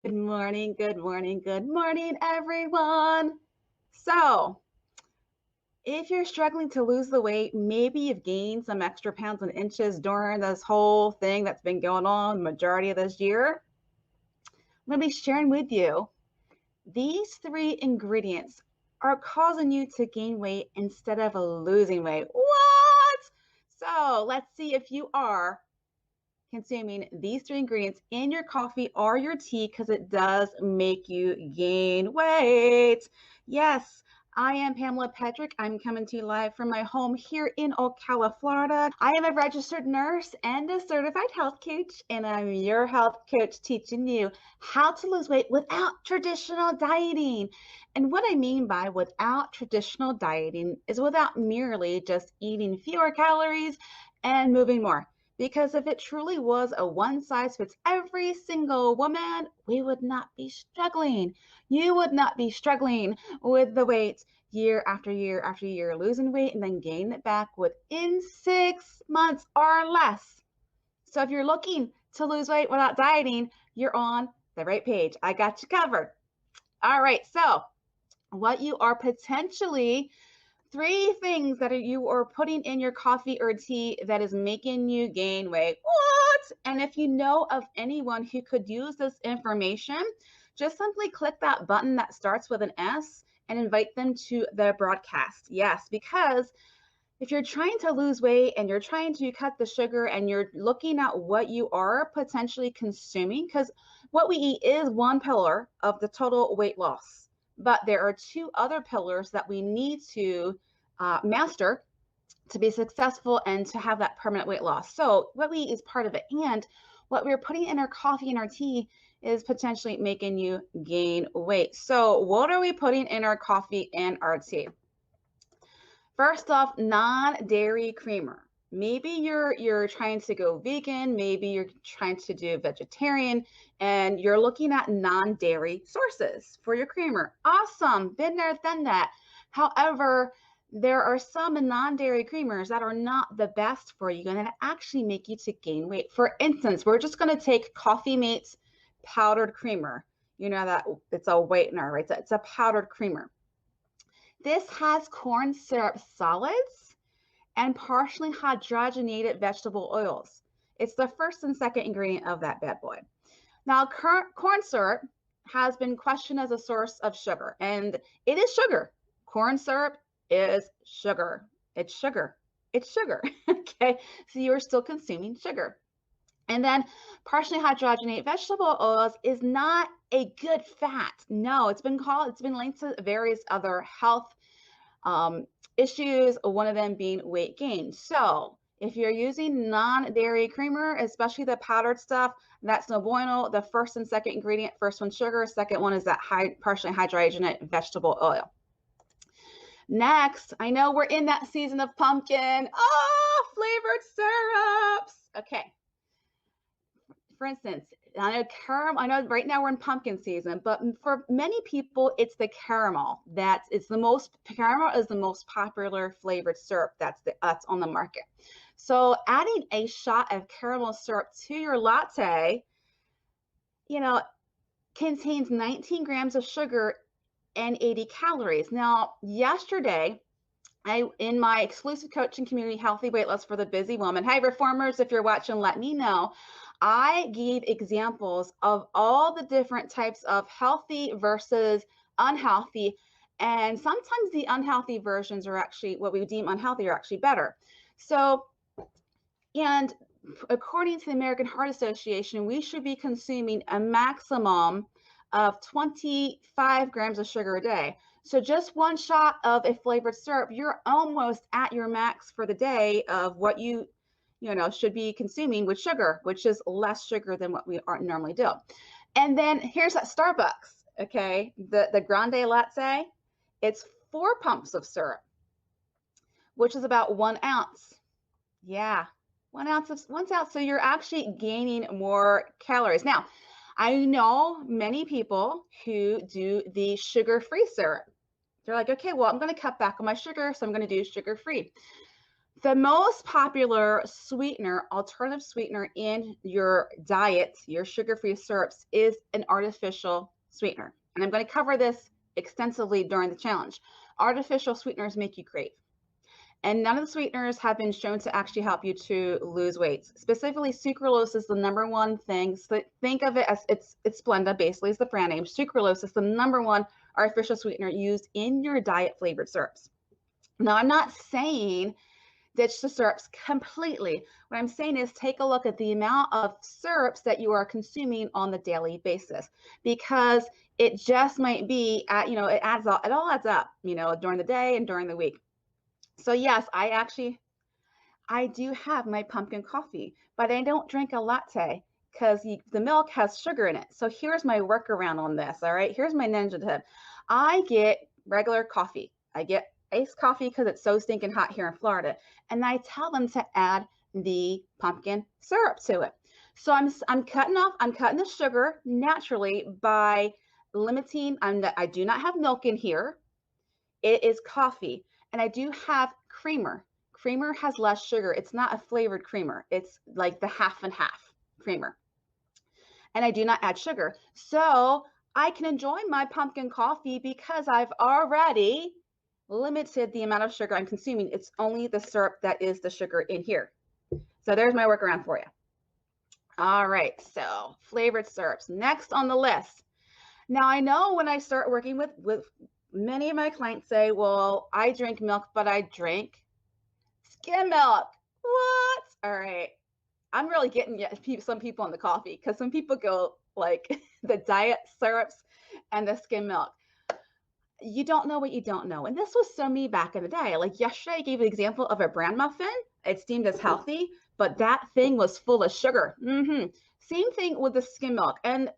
Good morning, good morning, everyone. So, if you're struggling to lose the weight, maybe you've gained some extra pounds and inches during this whole thing that's been going on majority of this year. I'm going to be sharing with you these three ingredients are causing you to gain weight instead of losing weight. What? So, let's see if you are consuming these three ingredients in your coffee or your tea because it does make you gain weight. Yes, I am Pamela Petrick. I'm coming to you live from my home here in Ocala, Florida. I am a registered nurse and a certified health coach, and I'm your health coach teaching you how to lose weight without traditional dieting. And what I mean by without traditional dieting is without merely just eating fewer calories and moving more. Because if it truly was a one size fits every single woman, we would not be struggling. You would not be struggling with the weight year after year after year, losing weight and then gaining it back within 6 months or less. So if you're looking to lose weight without dieting, you're on the right page. I got you covered. All right. So what you are potentially three things that you are putting in your coffee or tea that is making you gain weight. What? And if you know of anyone who could use this information, just simply click that button that starts with an S and invite them to the broadcast. Yes, because if you're trying to lose weight and you're trying to cut the sugar and you're looking at what you are potentially consuming, because what we eat is one pillar of the total weight loss. But there are two other pillars that we need to master to be successful and to have that permanent weight loss. So, what we eat is part of it. And what we're putting in our coffee and our tea is potentially making you gain weight. So, what are we putting in our coffee and our tea? First off, non-dairy creamer. Maybe you're trying to go vegan, maybe you're trying to do vegetarian and you're looking at non-dairy sources for your creamer. Awesome. Been there, done that. However, there are some non-dairy creamers that are not the best for you and that actually make you to gain weight. For instance, we're just going to take Coffee Mate's powdered creamer. You know that it's a whitener, right? It's a powdered creamer. This has corn syrup solids and partially hydrogenated vegetable oils. It's the first and second ingredient of that bad boy. Now, corn syrup has been questioned as a source of sugar, and it is sugar. Corn syrup is sugar. It's sugar. It's sugar. Okay, so you are still consuming sugar. And then partially hydrogenated vegetable oils is not a good fat. No, it's been linked to various other health um, issues, one of them being weight gain. So if you're using non-dairy creamer, especially the powdered stuff, that's no bueno. The first and second ingredient, first one sugar, second one is that partially hydrogenated vegetable oil. Next, I know we're in that season of pumpkin. Oh, flavored syrups. Okay. For instance, I know caramel. I know right now we're in pumpkin season, but for many people, it's the caramel caramel is the most popular flavored syrup that's on the market. So adding a shot of caramel syrup to your latte, you know, contains 19 grams of sugar and 80 calories. Now, yesterday, in my exclusive coaching community, Healthy Weight Loss for the Busy Woman. Hey, reformers, if you're watching, let me know. I gave examples of all the different types of healthy versus unhealthy. And sometimes the unhealthy versions are actually what we deem unhealthy are actually better. So, and according to the American Heart Association, we should be consuming a maximum of 25 grams of sugar a day. So just one shot of a flavored syrup, you're almost at your max for the day of what you should be consuming with sugar, which is less sugar than what we normally do. And then here's that Starbucks, okay? The grande latte, it's 4 pumps of syrup, which is about 1 ounce. Yeah, 1 ounce. So you're actually gaining more calories. Now, I know many people who do the sugar-free syrup. They're like, okay, well, I'm going to cut back on my sugar, so I'm going to do sugar-free. The most popular sweetener, alternative sweetener in your diet, your sugar-free syrups, is an artificial sweetener. And I'm going to cover this extensively during the challenge. Artificial sweeteners make you crave. And none of the sweeteners have been shown to actually help you to lose weight. Specifically, sucralose is the number one thing. So think of it as it's Splenda, basically, is the brand name. Sucralose is the number one artificial sweetener used in your diet flavored syrups. Now, I'm not saying ditch the syrups completely. What I'm saying is take a look at the amount of syrups that you are consuming on the daily basis, because it just might be at, it all adds up, during the day and during the week. So yes, I do have my pumpkin coffee, but I don't drink a latte because the milk has sugar in it. So here's my workaround on this. All right, here's my ninja tip. I get regular coffee. I get iced coffee because it's so stinking hot here in Florida, and I tell them to add the pumpkin syrup to it. So I'm cutting the sugar naturally by limiting. I do not have milk in here. It is coffee, and I do have creamer. Creamer has less sugar. It's not a flavored creamer. It's like the half and half creamer. And I do not add sugar. So I can enjoy my pumpkin coffee because I've already limited the amount of sugar I'm consuming. It's only the syrup that is the sugar in here. So there's my workaround for you. All right, so flavored syrups. Next on the list. Now I know when I start working with many of my clients say, well, I drink milk, but I drink skim milk. What? All right. I'm really getting some people on the coffee, because some people go like the diet syrups and the skim milk. You don't know what you don't know. And this was so me back in the day. Like yesterday, I gave an example of a bran muffin. It's deemed as healthy, but that thing was full of sugar. Same thing with the skim milk. And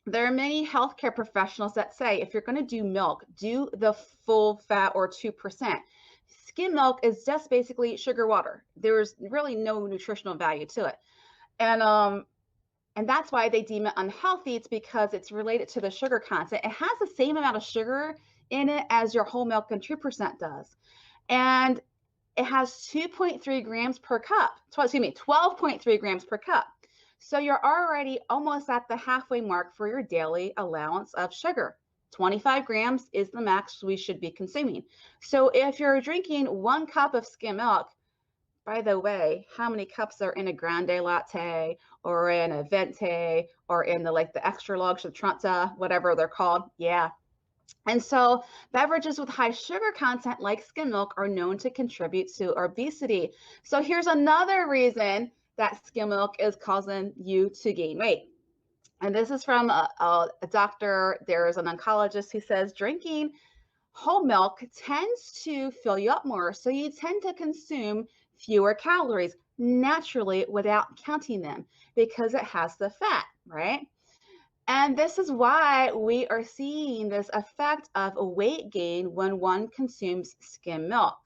there are many healthcare professionals that say if you're going to do milk, do the full fat or 2%. Skim milk is just basically sugar water. There's really no nutritional value to it. And that's why they deem it unhealthy. It's because it's related to the sugar content. It has the same amount of sugar in it as your whole milk and 2% does. And it has 2.3 grams per cup. 12.3 grams per cup. So you're already almost at the halfway mark for your daily allowance of sugar. 25 grams is the max we should be consuming. So if you're drinking 1 cup of skim milk, by the way, how many cups are in a grande latte or in a venti or in the extra large Trenta, whatever they're called? Yeah. And so beverages with high sugar content like skim milk are known to contribute to obesity. So here's another reason that skim milk is causing you to gain weight. And this is from a doctor. There's an oncologist who says drinking whole milk tends to fill you up more. So you tend to consume fewer calories naturally without counting them because it has the fat, right? And this is why we are seeing this effect of a weight gain when one consumes skim milk.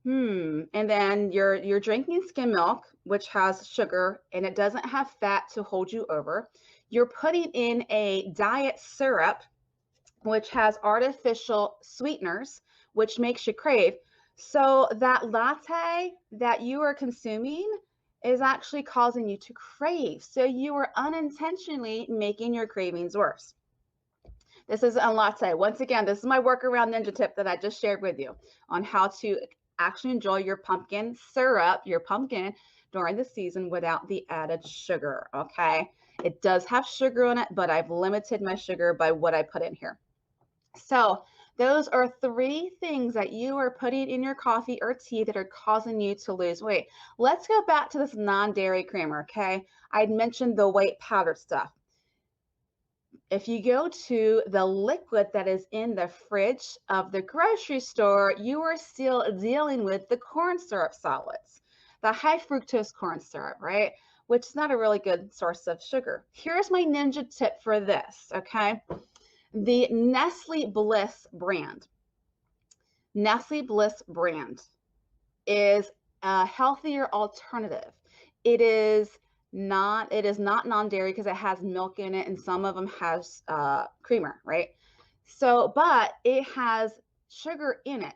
And then you're drinking skim milk, which has sugar, and it doesn't have fat to hold you over. You're putting in a diet syrup, which has artificial sweeteners, which makes you crave. So that latte that you are consuming is actually causing you to crave. So you are unintentionally making your cravings worse. This is a latte. Once again, this is my workaround ninja tip that I just shared with you on how to actually enjoy your pumpkin syrup, your pumpkin, during the season without the added sugar, okay? It does have sugar in it, but I've limited my sugar by what I put in here. So those are 3 things that you are putting in your coffee or tea that are causing you to lose weight. Let's go back to this non-dairy creamer, okay? I'd mentioned the white powdered stuff. If you go to the liquid that is in the fridge of the grocery store, you are still dealing with the corn syrup solids, the high fructose corn syrup, right? Which is not a really good source of sugar. Here's my ninja tip for this, okay? The Nestle Bliss brand. Nestle Bliss brand is a healthier alternative. It is not non-dairy because it has milk in it, and some of them has creamer, right? So, but it has sugar in it.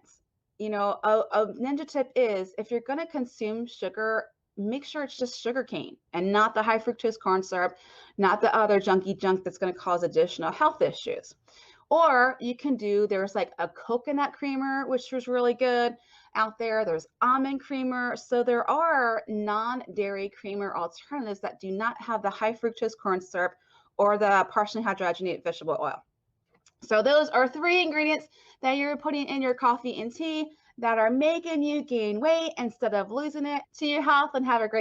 a ninja tip is if you're going to consume sugar, make sure it's just sugar cane and not the high fructose corn syrup, not the other junky junk that's going to cause additional health issues. Or you can do, there's like a coconut creamer, which was really good out there. There's almond creamer. So there are non-dairy creamer alternatives that do not have the high fructose corn syrup or the partially hydrogenated vegetable oil. So those are 3 ingredients that you're putting in your coffee and tea that are making you gain weight instead of losing it. To your health and have a great